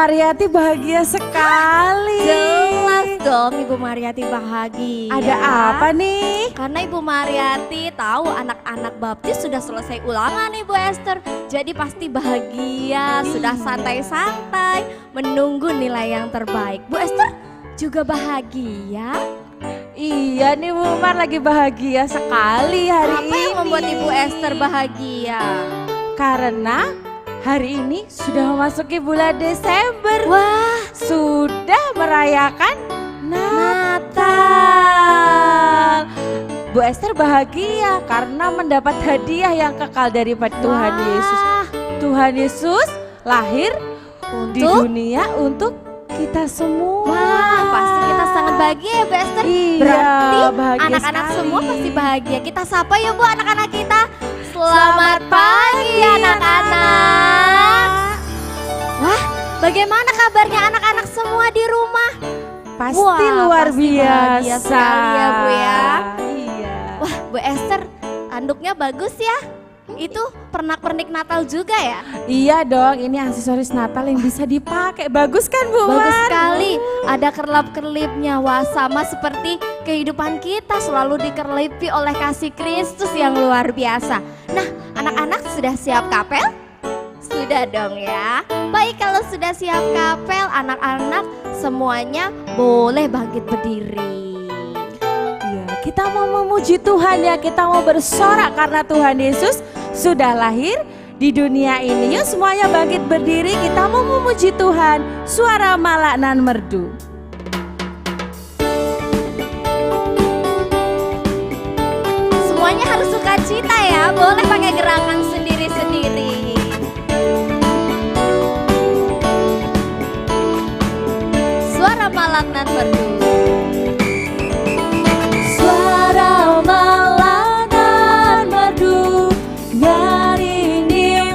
Mariati bahagia sekali. Jelas dong Ibu Mariati bahagia. Ada apa nih? Karena Ibu Mariati tahu anak-anak baptis sudah selesai ulangan Ibu Esther. Jadi pasti bahagia, sudah santai-santai menunggu nilai yang terbaik. Bu Esther juga bahagia. Iya nih Bu Mar lagi bahagia sekali hari ini. Apa yang membuat Ibu Esther bahagia? Karena hari ini sudah memasuki bulan Desember. Wah, Sudah merayakan Natal. Bu Esther bahagia karena mendapat hadiah yang kekal dari Tuhan Yesus. Tuhan Yesus lahir di dunia untuk kita semua. Wah, pasti kita sangat bahagia ya Bu Esther. Iya, Berarti bahagia anak-anak sekali. semua pasti bahagia. Kita sapa ya Bu anak-anak kita. Selamat pagi anak-anak. Wah, bagaimana kabarnya anak-anak semua di rumah? Pasti Wah, luar pasti bahagia biasa. sekali ya Bu ya. Iya. Wah, Bu Esther, anduknya bagus ya. Itu pernak-pernik Natal juga ya? Iya dong, ini aksesoris Natal yang bisa dipakai. Bagus kan Bu Bagus Mar? sekali, ada kerlap-kerlipnya. Wah, sama seperti kehidupan kita selalu dikerlipi oleh kasih Kristus yang luar biasa. Nah, anak-anak sudah siap kapel? Sudah dong ya. Baik, kalau sudah siap kapel, anak-anak semuanya boleh bangkit berdiri. Iya, kita mau memuji Tuhan ya, kita mau bersorak karena Tuhan Yesus sudah lahir di dunia ini. Yuk semuanya bangkit berdiri, kita mau memuji Tuhan. Suara malak nan merdu. Semuanya harus sukacita ya, boleh pakai gerakan sendiri-sendiri. Suara malak nan merdu. Suara malak nan merdu, nyaring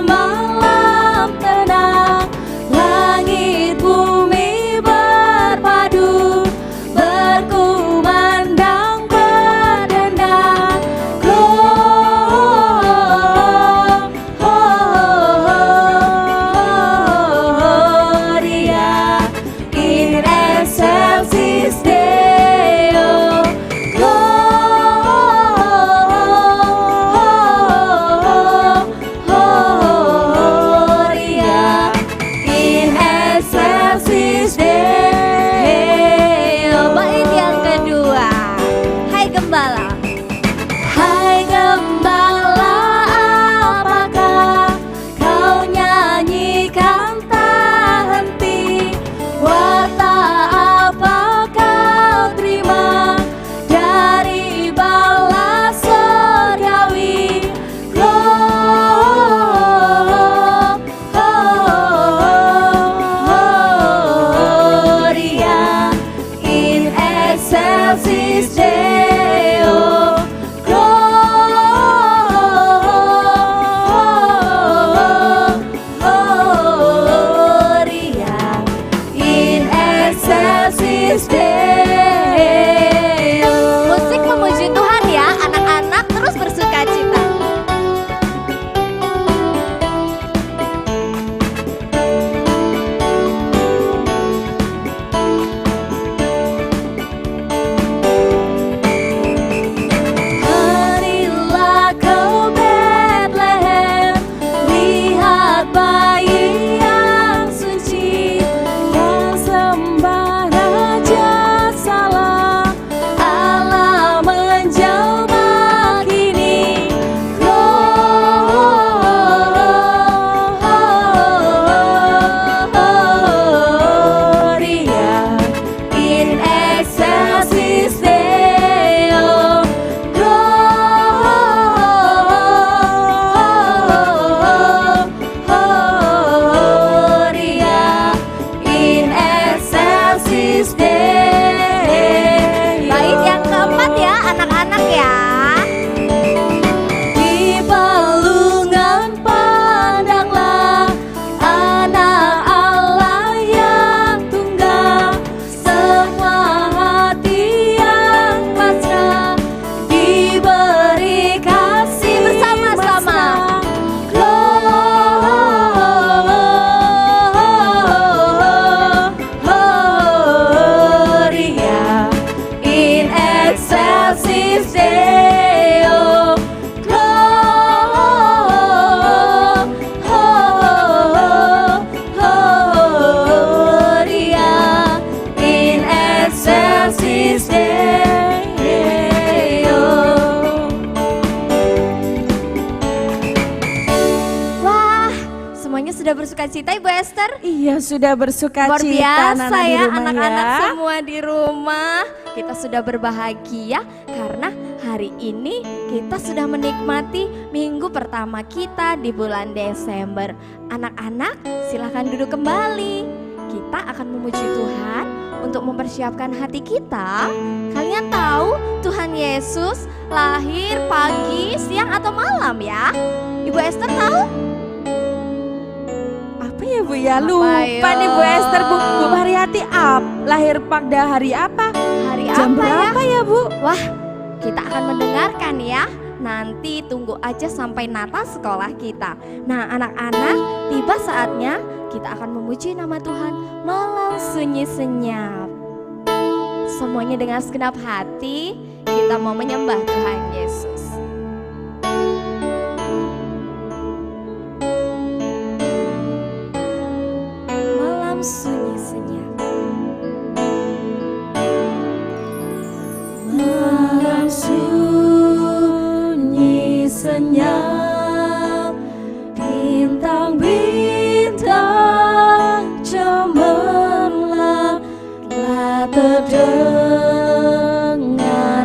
malam tenang, langit bumi berpadu, berkumandang berdendang. Gloria in excelsis bersukacita Ibu Esther? Iya, sudah bersuka Luar cita biasa anak-anak di ya rumah anak-anak ya. semua di rumah. Kita sudah berbahagia karena hari ini kita sudah menikmati minggu pertama kita di bulan Desember. Anak-anak silahkan duduk kembali. Kita akan memuji Tuhan untuk mempersiapkan hati kita. Kalian tahu Tuhan Yesus lahir pagi, siang atau malam ya? Ibu Esther tahu? Apa ya Bu ya? Apa Lupa ya? nih Bu Esther, Bu Mariati lahir pada hari apa? Hari Jam apa ya? berapa ya Bu? Wah, kita akan mendengarkan ya. Nanti tunggu aja sampai Natal sekolah kita. Nah anak-anak, tiba saatnya kita akan memuji nama Tuhan malam sunyi senyap. Semuanya dengan segenap hati kita mau menyembah Tuhan Yesus. Malam sunyi senyap. Malam sunyi senyap, bintang-bintang cemerlang, telah terdengar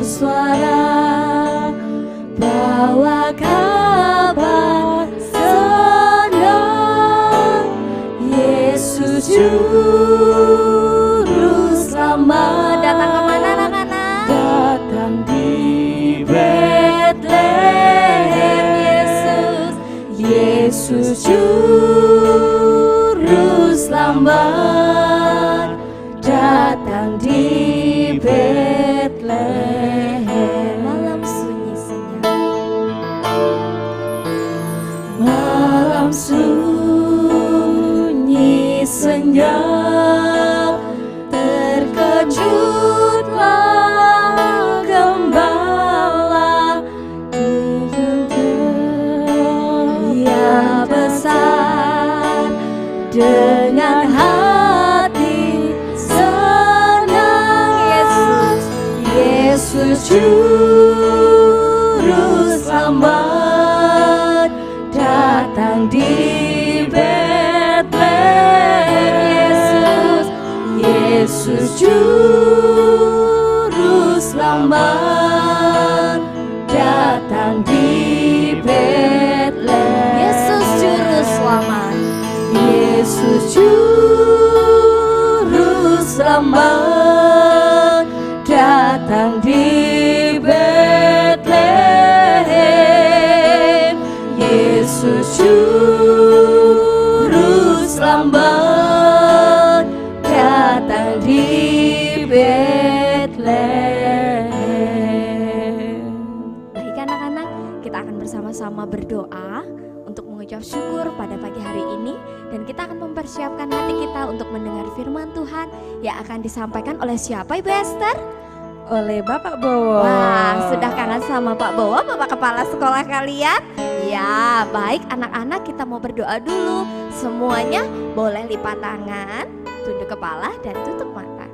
suara bawa kabar senang, Yesus Juru Selamat Datang kemana anak-anak? datang di Betlehem. Yesus Juru Selamat datang di Betlehem. Malam sunyi senyap. Malam sunyi senyap, terkejutlah gembala, Dia besar dengan hati senang. Yesus Juru Selamat datang di Betlehem. Yesus Juru Selamat datang di Betlehem. Yesus Juru Selamat. Yesus Juru Selamat datang di Betlehem. Yesus Juru Selamat datang di Betlehem. Baik anak-anak, kita akan bersama-sama berdoa untuk mengucap syukur pada pagi hari ini. Dan kita akan mempersiapkan hati kita untuk mendengar firman Tuhan yang akan disampaikan oleh siapa Ibu Esther? Oleh Bapak Bowo. Wah, sudah kangen sama Pak Bowo, Bapak Kepala Sekolah kalian? Ya, baik anak-anak, kita mau berdoa dulu. Semuanya boleh lipat tangan, tunduk kepala dan tutup mata.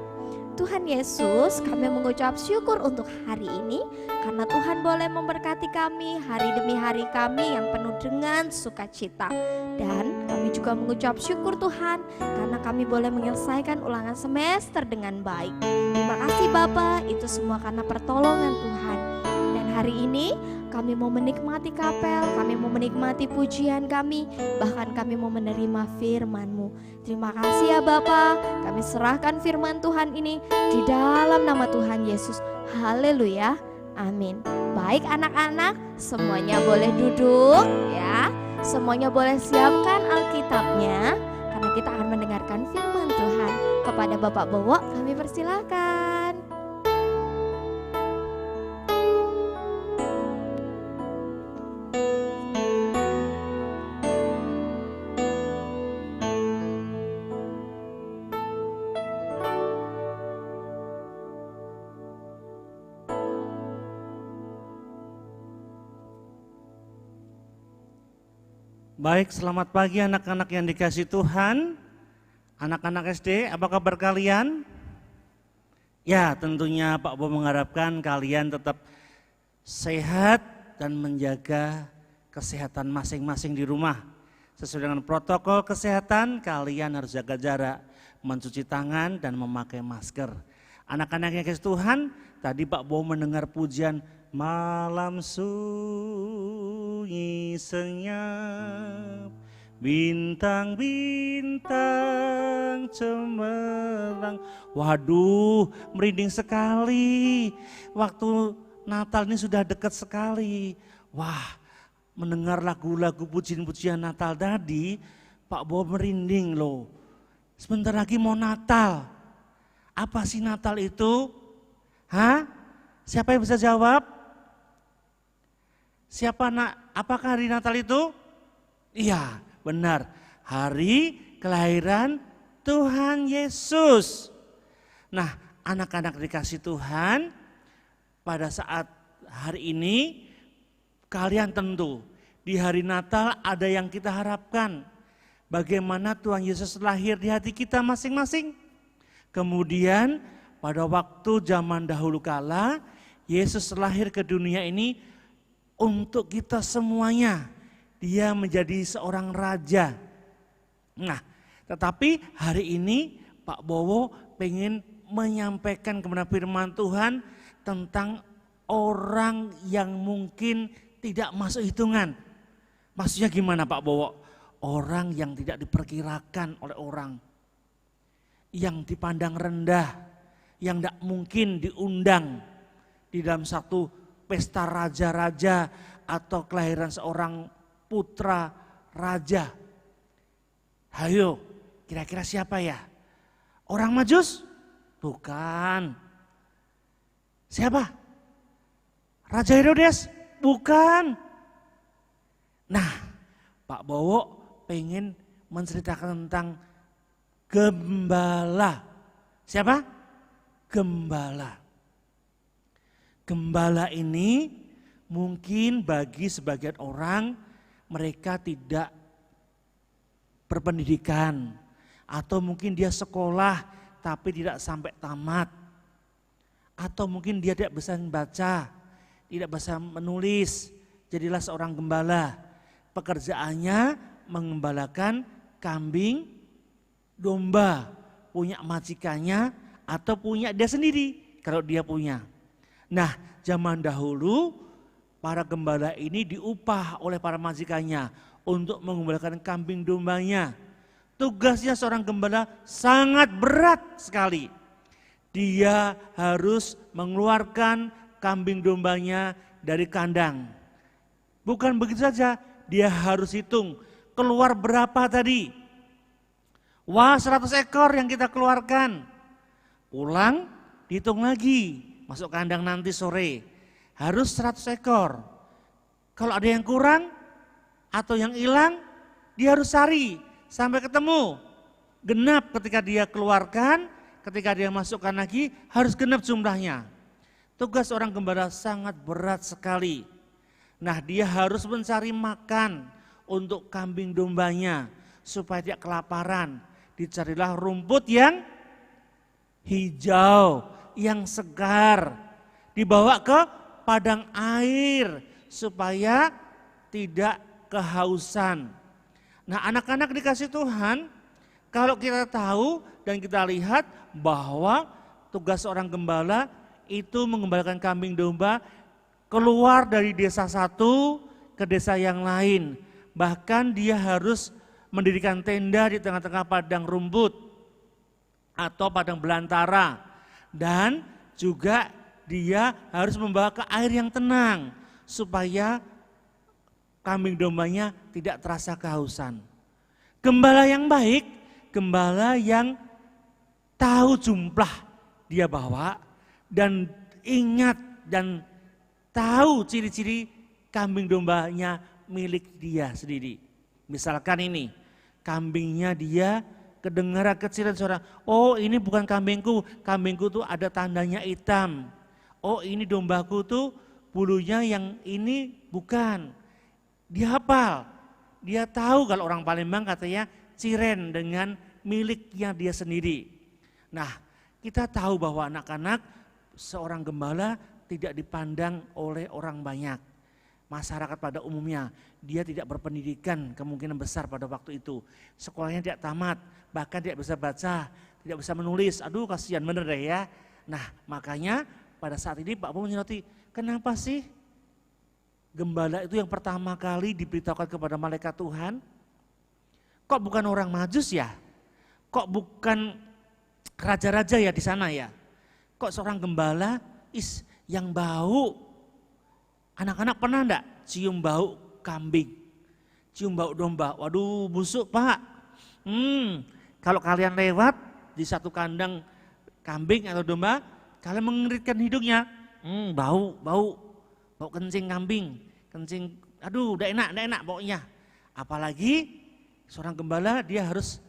Tuhan Yesus, kami mengucap syukur untuk hari ini karena Tuhan boleh memberkati kami hari demi hari kami yang penuh dengan sukacita. Dan kami juga mengucap syukur Tuhan karena kami boleh menyelesaikan ulangan semester dengan baik. Terima kasih Bapa, itu semua karena pertolongan Tuhan. Dan hari ini kami mau menikmati kapel, kami mau menikmati pujian kami, bahkan kami mau menerima firman-Mu. Terima kasih ya Bapa, kami serahkan firman Tuhan ini di dalam nama Tuhan Yesus. Haleluya, amin. Baik anak-anak, semuanya boleh duduk ya. Semuanya boleh siapkan Alkitabnya, karena kita akan mendengarkan firman Tuhan. Kepada Bapak Bowo kami persilakan. Baik, selamat pagi anak-anak yang dikasihi Tuhan. Anak-anak SD, apa kabar kalian? Ya, tentunya Pak Bo mengharapkan kalian tetap sehat dan menjaga kesehatan masing-masing di rumah. Sesuai dengan protokol kesehatan, kalian harus jaga jarak, mencuci tangan dan memakai masker. Anak-anak yang kasih Tuhan, tadi Pak Bo mendengar pujian malam sunyi senyap, bintang-bintang cemerlang. Waduh, merinding sekali. Waktu Natal ini sudah dekat sekali. Wah, mendengar lagu-lagu pujian-pujian Natal tadi, Pak Bo merinding loh. Sebentar lagi mau Natal. Apa sih Natal itu? Hah? Siapa yang bisa jawab? Apakah hari Natal itu? Iya, benar. Hari kelahiran Tuhan Yesus. Nah, anak-anak dikasih Tuhan, pada saat hari ini kalian tentu di hari Natal ada yang kita harapkan. Bagaimana Tuhan Yesus lahir di hati kita masing-masing. Kemudian pada waktu zaman dahulu kala, Yesus lahir ke dunia ini untuk kita semuanya. Dia menjadi seorang raja. Nah, tetapi hari ini Pak Bowo pengen menyampaikan kebenaran firman Tuhan tentang orang yang mungkin tidak masuk hitungan. Maksudnya gimana Pak Bowo? Orang yang tidak diperkirakan oleh orang. Yang dipandang rendah, yang tidak mungkin diundang di dalam satu pesta raja-raja atau kelahiran seorang putra raja. Hayo, kira-kira siapa ya? Orang Majus? Bukan. Siapa? Raja Herodes? Bukan. Nah, Pak Bowo pengen menceritakan tentang gembala. Siapa? Gembala. Gembala ini mungkin bagi sebagian orang mereka tidak berpendidikan atau mungkin dia sekolah tapi tidak sampai tamat. Atau mungkin dia tidak bisa membaca, tidak bisa menulis, jadilah seorang gembala. Pekerjaannya mengembalakan kambing, domba, punya majikannya atau punya dia sendiri kalau dia punya. Nah, zaman dahulu para gembala ini diupah oleh para majikannya untuk mengembalakan kambing dombanya. Tugasnya seorang gembala sangat berat sekali. Dia harus mengeluarkan kambing dombanya dari kandang. Bukan begitu saja, dia harus hitung keluar berapa tadi. Wah, 100 ekor yang kita keluarkan. Pulang dihitung lagi, masuk kandang nanti sore. Harus 100 ekor. Kalau ada yang kurang atau yang hilang, dia harus cari sampai ketemu. Genap ketika dia keluarkan, ketika dia masukkan lagi harus genap jumlahnya. Tugas orang gembala sangat berat sekali. Nah, dia harus mencari makan untuk kambing dombanya supaya tidak kelaparan. Dicarilah rumput yang hijau, yang segar. Dibawa ke padang air supaya tidak kehausan. Nah, anak-anak dikasih Tuhan, kalau kita tahu dan kita lihat bahwa tugas seorang gembala itu mengembalakan kambing domba keluar dari desa satu ke desa yang lain. Bahkan dia harus mendirikan tenda di tengah-tengah padang rumput atau padang belantara. Dan juga dia harus membawa ke air yang tenang supaya kambing dombanya tidak terasa kehausan. Gembala yang baik, gembala yang tahu jumlah dia bawa dan ingat dan tahu ciri-ciri kambing dombanya milik dia sendiri. Misalkan ini, kambingnya dia kedengaran kecilan suara, oh ini bukan kambingku, kambingku tuh ada tandanya hitam. Oh ini dombaku tuh bulunya yang ini bukan. Dia hafal, dia tahu kalau orang Palembang katanya ciren dengan miliknya dia sendiri. Nah, kita tahu bahwa anak-anak seorang gembala tidak dipandang oleh orang banyak. masyarakat pada umumnya. Dia tidak berpendidikan kemungkinan besar pada waktu itu. Sekolahnya tidak tamat, bahkan tidak bisa baca, tidak bisa menulis. Aduh kasihan bener deh ya. Nah makanya pada saat ini Pak Bowo menyoroti, kenapa sih gembala itu yang pertama kali diberitahukan kepada malaikat Tuhan? Kok bukan orang Majus ya? Kok bukan raja-raja ya di sana ya? Kok seorang gembala yang bau? Anak-anak pernah enggak cium bau kambing? Cium bau domba? Waduh busuk Pak. Kalau kalian lewat di satu kandang kambing atau domba, kalian mengeritkan hidungnya. Bau kencing kambing, kencing, aduh udah enak pokoknya. Apalagi seorang gembala dia harus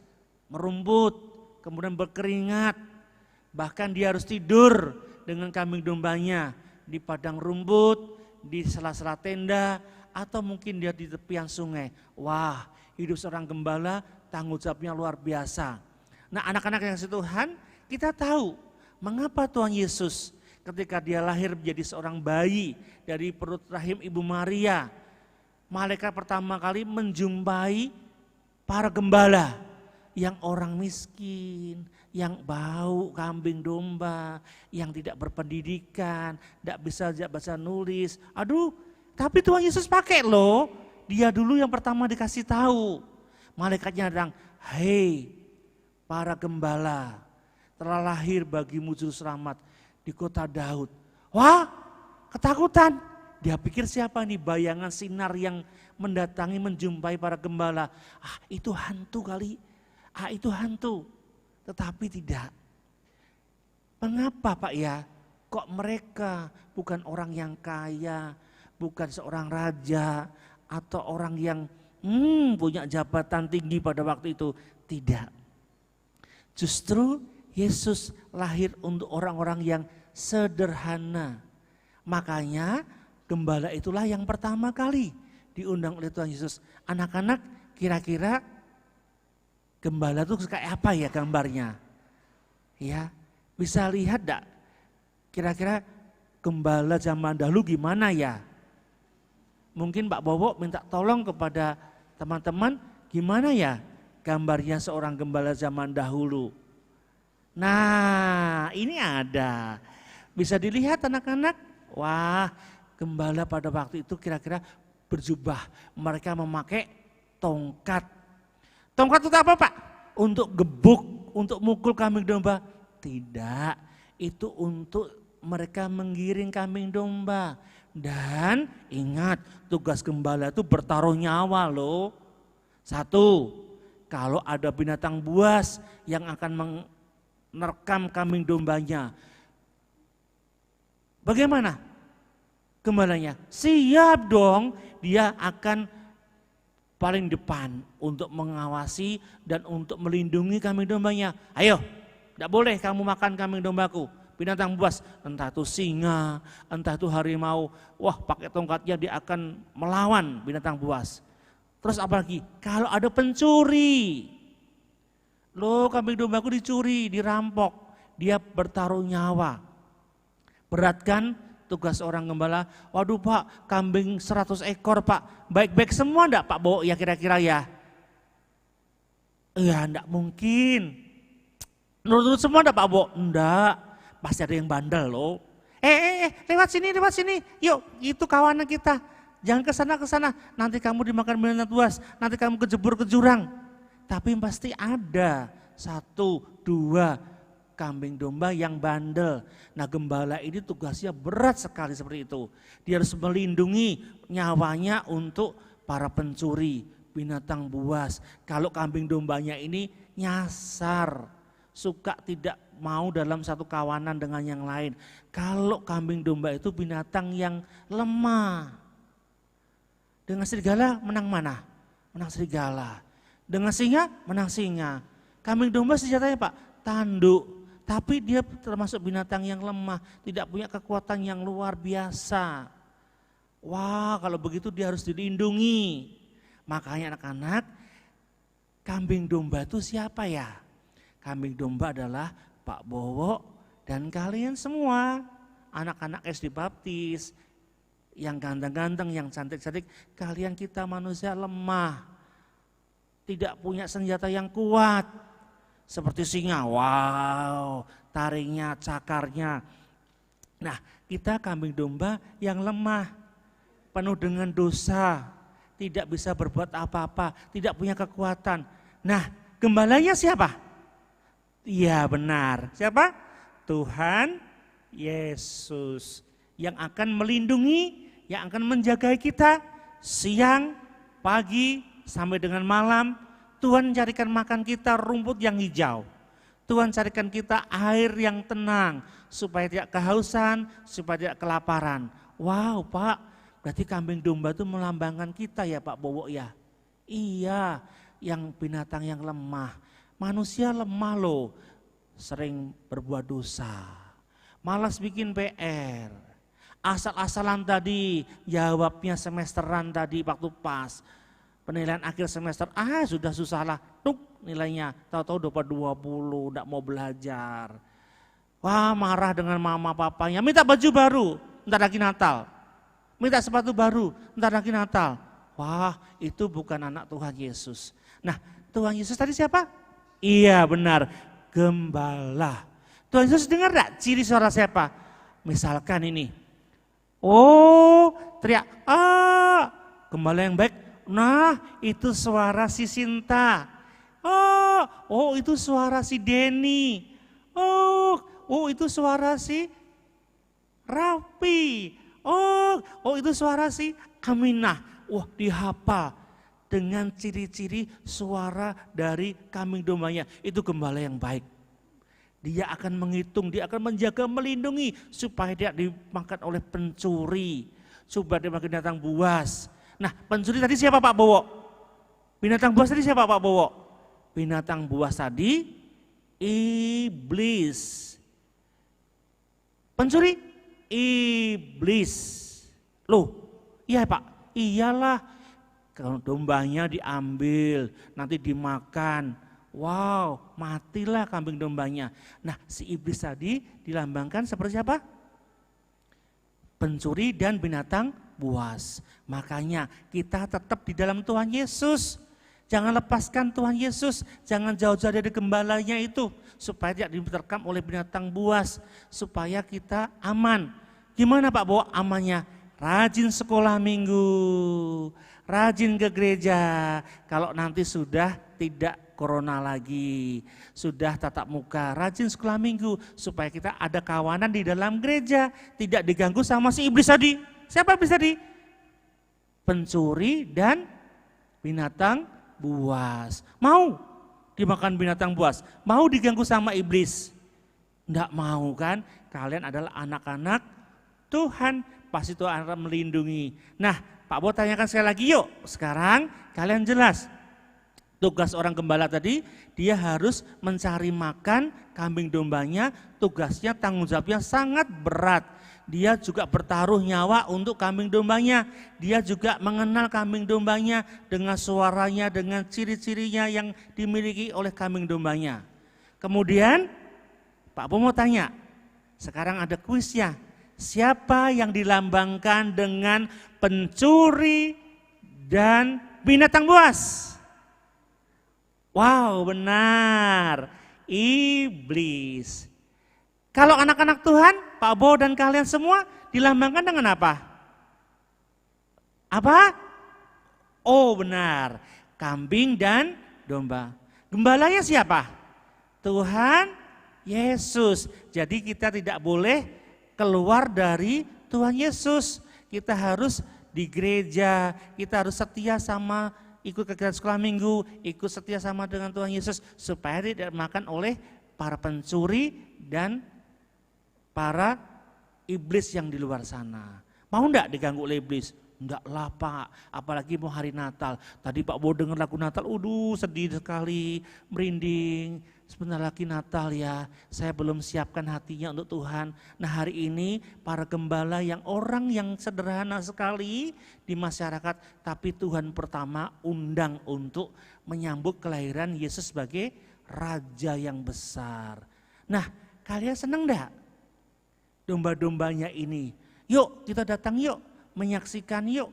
merumput, kemudian berkeringat, bahkan dia harus tidur dengan kambing dombanya di padang rumput, di sela-sela tenda, atau mungkin dia di tepian sungai. Wah, hidup seorang gembala tanggung jawabnya luar biasa. Nah anak-anak yang kasih Tuhan, kita tahu mengapa Tuhan Yesus ketika dia lahir menjadi seorang bayi dari perut rahim Ibu Maria, malaikat pertama kali menjumpai para gembala yang orang miskin, yang bau kambing domba, yang tidak berpendidikan, tidak bisa baca nulis. Aduh, tapi Tuhan Yesus pakai loh. Dia dulu yang pertama dikasih tahu. Malaikatnya bilang, hei para gembala, telah lahir bagimu juru selamat di kota Daud. Wah, ketakutan. Dia pikir siapa nih bayangan sinar yang mendatangi menjumpai para gembala. Itu hantu kali. Itu hantu. Tetapi tidak. Mengapa Pak ya? Kok mereka bukan orang yang kaya, bukan seorang raja, atau orang yang punya jabatan tinggi pada waktu itu? Tidak. Justru Yesus lahir untuk orang-orang yang sederhana. Makanya gembala itulah yang pertama kali diundang oleh Tuhan Yesus. Anak-anak kira-kira gembala itu kayak apa ya gambarnya? Ya, bisa lihat enggak? Kira-kira gembala zaman dahulu gimana ya? Mungkin Pak Bowo minta tolong kepada teman-teman, gimana ya gambarnya seorang gembala zaman dahulu? Nah, ini ada. Bisa dilihat anak-anak. Wah, gembala pada waktu itu kira-kira berjubah. Mereka memakai tongkat. Tongkat itu apa Pak? Untuk gebuk, untuk mukul kambing domba? Tidak, itu untuk mereka menggiring kambing domba. Dan ingat, tugas gembala itu bertaruh nyawa loh. Satu, kalau ada binatang buas yang akan menerkam kambing dombanya, bagaimana gembalanya? Siap dong, dia akan paling depan untuk mengawasi dan untuk melindungi kambing dombanya. Ayo, tidak boleh kamu makan kambing dombaku. Binatang buas, entah itu singa, entah itu harimau, wah pakai tongkatnya dia akan melawan binatang buas. Terus apalagi, kalau ada pencuri, loh kambing dombaku dicuri, dirampok, dia bertaruh nyawa. Berat kan tugas orang gembala? Waduh Pak, kambing 100 ekor Pak, baik-baik semua enggak Pak Bowo ya kira-kira ya? Ya enggak mungkin. Nurut semua enggak Pak Bowo? Enggak. Pasti ada yang bandel loh. Lewat sini. Yuk, itu kawanan kita. Jangan ke sana. Nanti kamu dimakan binatang buas, nanti kamu kejebur ke jurang. Tapi pasti ada 1, 2 kambing domba yang bandel. Nah, gembala ini tugasnya berat sekali seperti itu. Dia harus melindungi nyawanya untuk para pencuri, binatang buas. Kalau kambing dombanya ini nyasar, suka tidak mau dalam satu kawanan dengan yang lain. Kalau kambing domba itu binatang yang lemah. Dengan serigala menang mana? Menang serigala. Dengan singa menang singa. Kambing domba senjatanya Pak, tanduk. Tapi dia termasuk binatang yang lemah, tidak punya kekuatan yang luar biasa. Wah, kalau begitu dia harus dilindungi. Makanya anak-anak, kambing domba itu siapa ya? Kambing domba adalah Pak Bowo dan kalian semua, anak-anak SD Baptis yang ganteng-ganteng, yang cantik-cantik. Kalian kita manusia lemah, tidak punya senjata yang kuat. Seperti singa, wow, taringnya, cakarnya. Nah, kita kambing domba yang lemah, penuh dengan dosa, tidak bisa berbuat apa-apa, tidak punya kekuatan. Nah, gembalanya siapa? Iya benar, siapa? Tuhan Yesus yang akan melindungi, yang akan menjaga kita siang, pagi, sampai dengan malam. Tuhan carikan makan kita rumput yang hijau. Tuhan carikan kita air yang tenang, supaya tidak kehausan, supaya tidak kelaparan. Wow Pak, berarti kambing domba itu melambangkan kita ya Pak Bowo ya? Iya, yang binatang yang lemah. Manusia lemah loh, sering berbuat dosa, malas bikin PR, asal-asalan tadi, jawabnya semesteran tadi waktu pas. Penilaian akhir semester, sudah susah lah, nilainya, tahu-tahu dapat 20, enggak mau belajar. Wah marah dengan mama papanya, minta baju baru, entar lagi Natal. Minta sepatu baru, entar lagi Natal. Wah itu bukan anak Tuhan Yesus. Nah Tuhan Yesus tadi siapa? Iya benar, gembala. Tuhan Yesus dengar enggak ciri suara siapa? Misalkan ini, teriak, gembala yang baik. Nah itu suara si Sinta. Itu suara si Denny. Itu suara si Raffi. Itu suara si Aminah. Dihafal dengan ciri-ciri suara dari kambing dombanya. Itu gembala yang baik. Dia akan menghitung, dia akan menjaga, melindungi supaya tidak dimakan oleh pencuri, supaya dia makan binatang buas. Nah, pencuri tadi siapa Pak Bowo? Binatang buas tadi siapa Pak Bowo? Binatang buas tadi iblis. Pencuri iblis. Loh, iya Pak, iyalah. Kalau dombanya diambil, nanti dimakan. Wow, matilah kambing dombanya. Nah, si iblis tadi dilambangkan seperti apa? Pencuri dan binatang buas. Makanya kita tetap di dalam Tuhan Yesus. Jangan lepaskan Tuhan Yesus, jangan jauh-jauh dari gembalanya itu, supaya tidak diterkam oleh binatang buas, supaya kita aman. Gimana Pak Bowo amannya? Rajin sekolah minggu, rajin ke gereja. Kalau nanti sudah tidak corona lagi, sudah tatap muka, rajin sekolah minggu, supaya kita ada kawanan di dalam gereja, tidak diganggu sama si iblis tadi. Siapa iblis tadi? Pencuri dan binatang buas. Mau dimakan binatang buas? Mau diganggu sama iblis? Enggak mau kan? Kalian adalah anak-anak Tuhan, pasti Tuhan akan melindungi. Nah, Pak Bo tanyakan sekali lagi yuk. Sekarang kalian jelas. Tugas orang gembala tadi, dia harus mencari makan kambing dombanya, tugasnya, tanggung jawabnya sangat berat. Dia juga bertaruh nyawa untuk kambing dombanya. Dia juga mengenal kambing dombanya dengan suaranya, dengan ciri-cirinya yang dimiliki oleh kambing dombanya. Kemudian Pak Bo mau tanya, sekarang ada kuisnya. Siapa yang dilambangkan dengan pencuri dan binatang buas? Wow, benar. Iblis. Kalau anak-anak Tuhan, Pak Bo dan kalian semua dilambangkan dengan apa? Apa? Oh benar, kambing dan domba. Gembalanya siapa? Tuhan Yesus. Jadi kita tidak boleh keluar dari Tuhan Yesus. Kita harus di gereja, kita harus setia sama ikut kegiatan sekolah minggu, ikut setia sama dengan Tuhan Yesus supaya tidak makan oleh para pencuri dan para iblis yang di luar sana. Mau enggak diganggu oleh iblis? Enggak lah Pak, apalagi mau hari Natal. Tadi Pak Bo dengar lagu Natal, sedih sekali, merinding. Sebentar lagi Natal ya, saya belum siapkan hatinya untuk Tuhan. Nah hari ini para gembala yang orang yang sederhana sekali di masyarakat, tapi Tuhan pertama undang untuk menyambut kelahiran Yesus sebagai Raja yang besar. Nah kalian senang enggak? Domba-dombanya ini, yuk kita datang yuk menyaksikan yuk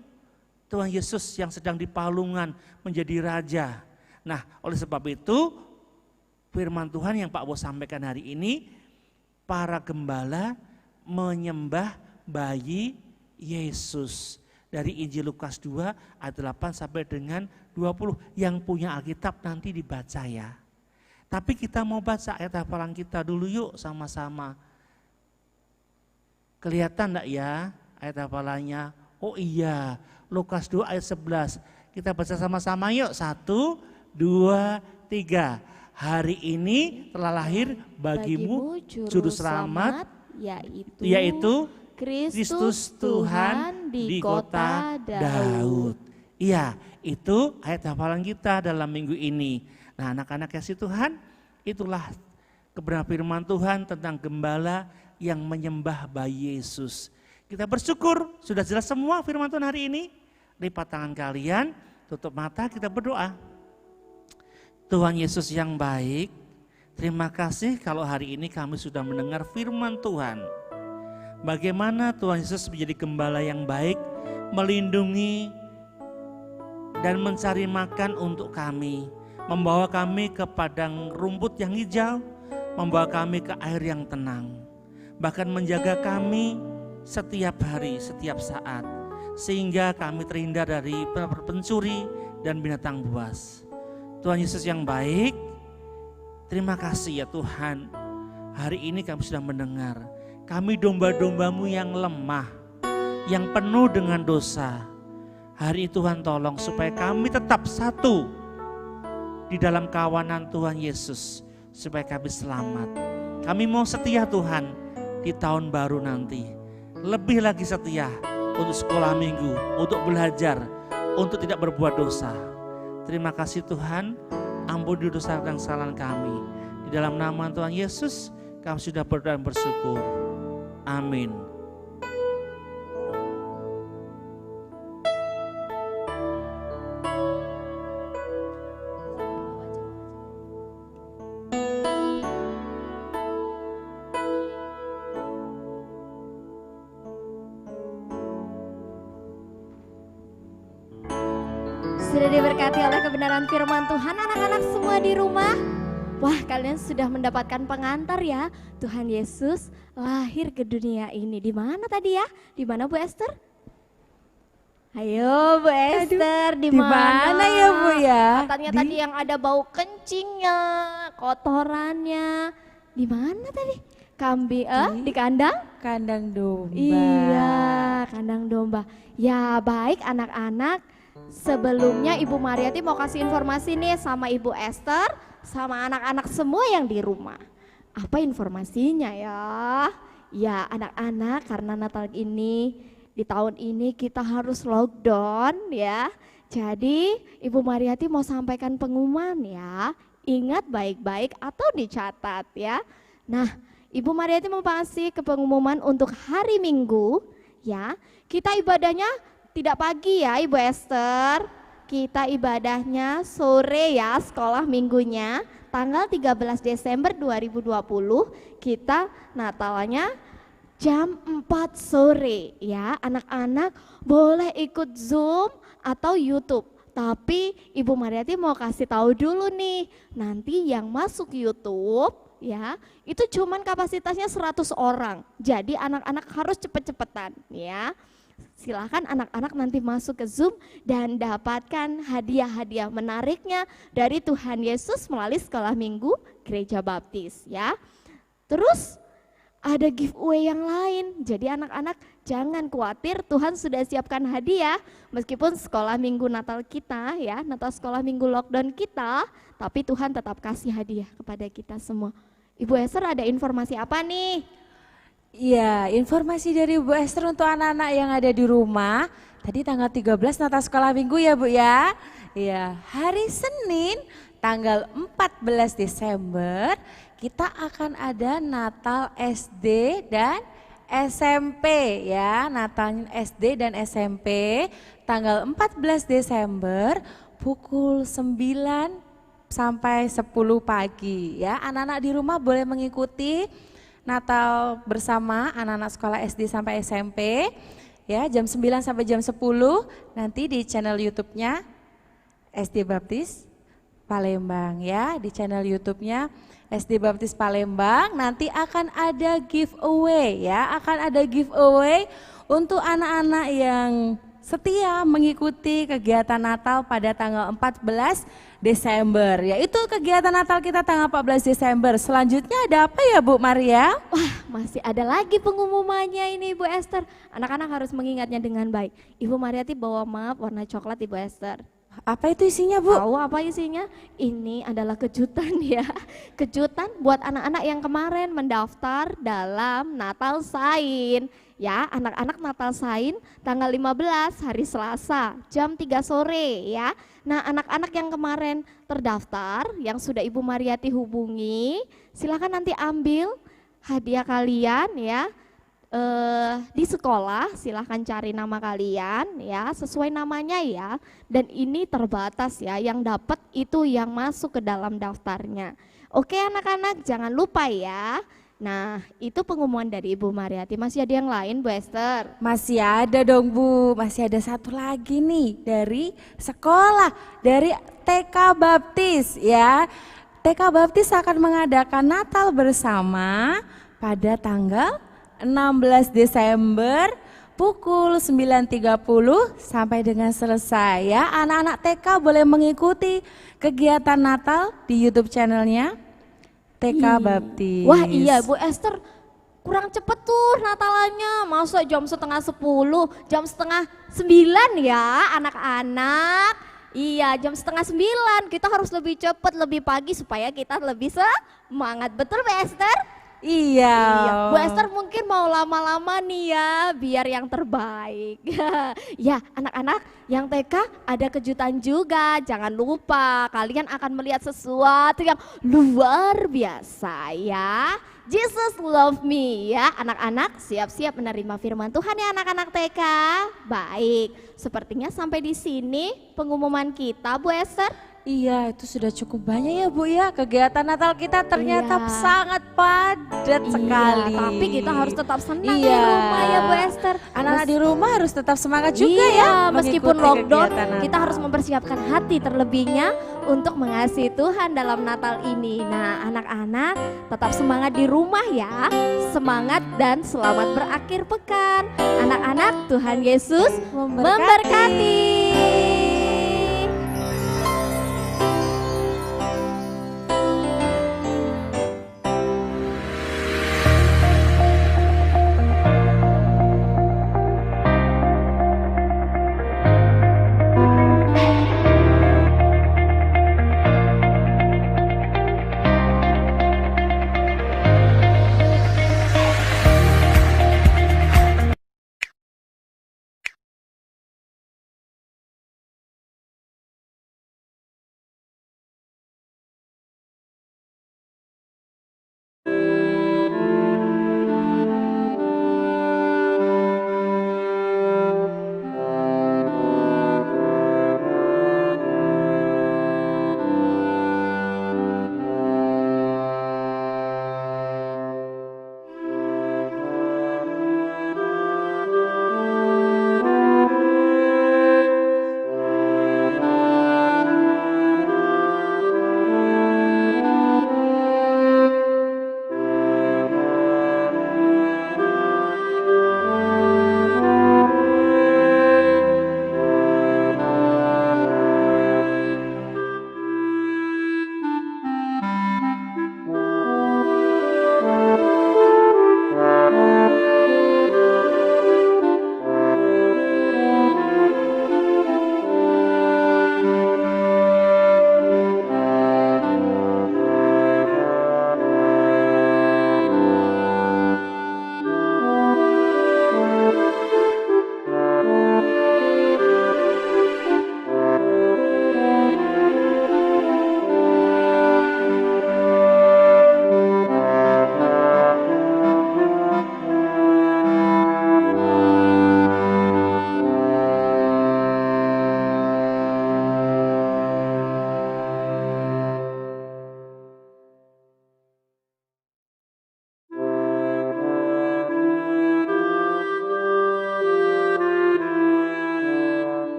Tuhan Yesus yang sedang dipalungan menjadi raja. Nah, oleh sebab itu firman Tuhan yang Pak Bos sampaikan hari ini, para gembala menyembah bayi Yesus. Dari Injil Lukas 2 ayat 8 sampai dengan 20. Yang punya Alkitab nanti dibaca ya. Tapi kita mau baca ayat hafalan kita dulu yuk sama-sama. Kelihatan enggak ya ayat hafalannya? Oh iya, Lukas 2 ayat 11. Kita baca sama-sama yuk. 1, 2, 3. Hari ini telah lahir bagimu juru selamat, yaitu Kristus Tuhan di kota Daud. Iya, itu ayat hafalan kita dalam minggu ini. Nah, anak-anak kasih Tuhan, itulah kebenaran firman Tuhan tentang gembala yang menyembah bayi Yesus. Kita bersyukur, sudah jelas semua firman Tuhan hari ini. Lipat tangan kalian, tutup mata, kita berdoa. Tuhan Yesus yang baik, terima kasih kalau hari ini kami sudah mendengar firman Tuhan. Bagaimana Tuhan Yesus menjadi gembala yang baik, melindungi dan mencari makan untuk kami, membawa kami ke padang rumput yang hijau, membawa kami ke air yang tenang, bahkan menjaga kami setiap hari, setiap saat, sehingga kami terhindar dari pencuri dan binatang buas. Tuhan Yesus yang baik, terima kasih ya Tuhan, hari ini kami sudah mendengar, kami domba-dombamu yang lemah, yang penuh dengan dosa. Hari ini Tuhan tolong supaya kami tetap satu di dalam kawanan Tuhan Yesus, supaya kami selamat. Kami mau setia Tuhan di tahun baru nanti. Lebih lagi setia untuk sekolah minggu, untuk belajar, untuk tidak berbuat dosa. Terima kasih Tuhan, ampuni dosa dan kesalahan kami. Di dalam nama Tuhan Yesus, kami sudah berdoa dan bersyukur. Amin. Sudah diberkati oleh kebenaran firman Tuhan anak-anak semua di rumah. Wah, kalian sudah mendapatkan pengantar ya. Tuhan Yesus lahir ke dunia ini. Di mana tadi ya? Di mana Bu Esther? Ayo Bu Esther, di mana ya Bu ya? Katanya tadi yang ada bau kencingnya, kotorannya. Di mana tadi? Kambing, di kandang? Kandang domba. Iya, kandang domba. Ya baik anak-anak, sebelumnya Ibu Mariati mau kasih informasi nih sama Ibu Esther, sama anak-anak semua yang di rumah. Apa informasinya ya? Ya anak-anak, karena Natal ini, di tahun ini kita harus lockdown ya. Jadi Ibu Mariati mau sampaikan pengumuman ya. Ingat baik-baik atau dicatat ya. Nah, Ibu Mariati mau kasih ke pengumuman untuk hari Minggu ya. Kita ibadahnya tidak pagi ya Ibu Esther. Kita ibadahnya sore ya, sekolah minggunya. Tanggal 13 Desember 2020 kita Natalnya jam 4 sore ya. Anak-anak boleh ikut Zoom atau YouTube. Tapi Ibu Mariati mau kasih tahu dulu nih, nanti yang masuk YouTube ya, itu cuman kapasitasnya 100 orang. Jadi anak-anak harus cepet-cepetan ya. Silahkan anak-anak nanti masuk ke Zoom dan dapatkan hadiah-hadiah menariknya dari Tuhan Yesus melalui sekolah minggu Gereja Baptis ya. Terus ada giveaway yang lain, jadi anak-anak jangan khawatir, Tuhan sudah siapkan hadiah. Meskipun sekolah minggu Natal kita ya, Natal sekolah minggu lockdown kita, tapi Tuhan tetap kasih hadiah kepada kita semua. Ibu Esther ada informasi apa nih? Iya, informasi dari Bu Esther untuk anak-anak yang ada di rumah. Tadi tanggal 13 Natal sekolah minggu ya Bu ya. Iya, hari Senin tanggal 14 Desember kita akan ada Natal SD dan SMP ya. Natal SD dan SMP tanggal 14 Desember pukul 9 sampai 10 pagi ya. Anak-anak di rumah boleh mengikuti Natal bersama anak-anak sekolah SD sampai SMP. ya, jam 9 sampai jam 10 nanti di channel YouTube-nya SD Baptis Palembang ya, di channel YouTube-nya SD Baptis Palembang nanti akan ada giveaway ya, akan ada giveaway untuk anak-anak yang setia mengikuti kegiatan Natal pada tanggal 14 Desember. Yaitu kegiatan Natal kita tanggal 14 Desember. Selanjutnya ada apa ya Bu Maria? Wah, masih ada lagi pengumumannya ini Ibu Esther. Anak-anak harus mengingatnya dengan baik. Ibu Mariati bawa map warna coklat Ibu Esther. Apa itu isinya Bu? Tahu apa isinya? Ini adalah kejutan ya. Kejutan buat anak-anak yang kemarin mendaftar dalam Natal Sain. Ya, anak-anak Natal Sain tanggal 15 hari Selasa jam 3 sore ya. Nah, anak-anak yang kemarin terdaftar yang sudah Ibu Mariati hubungi, silakan nanti ambil hadiah kalian ya. Di sekolah silahkan cari nama kalian ya, sesuai namanya ya, dan ini terbatas ya, yang dapat itu yang masuk ke dalam daftarnya. Oke anak-anak, jangan lupa ya. Nah, itu pengumuman dari Ibu Mariati. Masih ada yang lain Bu Esther? Masih ada dong Bu, masih ada satu lagi nih dari sekolah, dari TK Baptis ya. TK Baptis akan mengadakan Natal bersama pada tanggal 16 Desember pukul 9.30 sampai dengan selesai ya. Anak-anak TK boleh mengikuti kegiatan Natal di YouTube channelnya TK Baptis. Wah iya Bu Esther, kurang cepet tuh Natalannya, masa jam setengah 10, jam setengah 9 ya anak-anak. Iya jam setengah 9, kita harus lebih cepat, lebih pagi supaya kita lebih semangat, betul Bu Esther? Iya. Bu Esther mungkin mau lama-lama nih ya, biar yang terbaik. Ya anak-anak yang TK ada kejutan juga, jangan lupa kalian akan melihat sesuatu yang luar biasa ya. Jesus love me ya anak-anak, siap-siap menerima firman Tuhan ya anak-anak TK. Baik, sepertinya sampai di sini pengumuman kita Bu Esther. Iya, itu sudah cukup banyak ya Bu ya. Kegiatan Natal kita ternyata Iya. sangat padat sekali. Tapi kita harus tetap senang Iya. di rumah ya Bu Esther. Anak-anak di rumah harus tetap semangat juga Iya, ya. meskipun mengikuti lockdown kegiatan kita Natal. harus mempersiapkan hati terlebihnya untuk mengasihi Tuhan dalam Natal ini. Nah anak-anak tetap semangat di rumah ya. Semangat dan selamat berakhir pekan. Anak-anak Tuhan Yesus memberkati.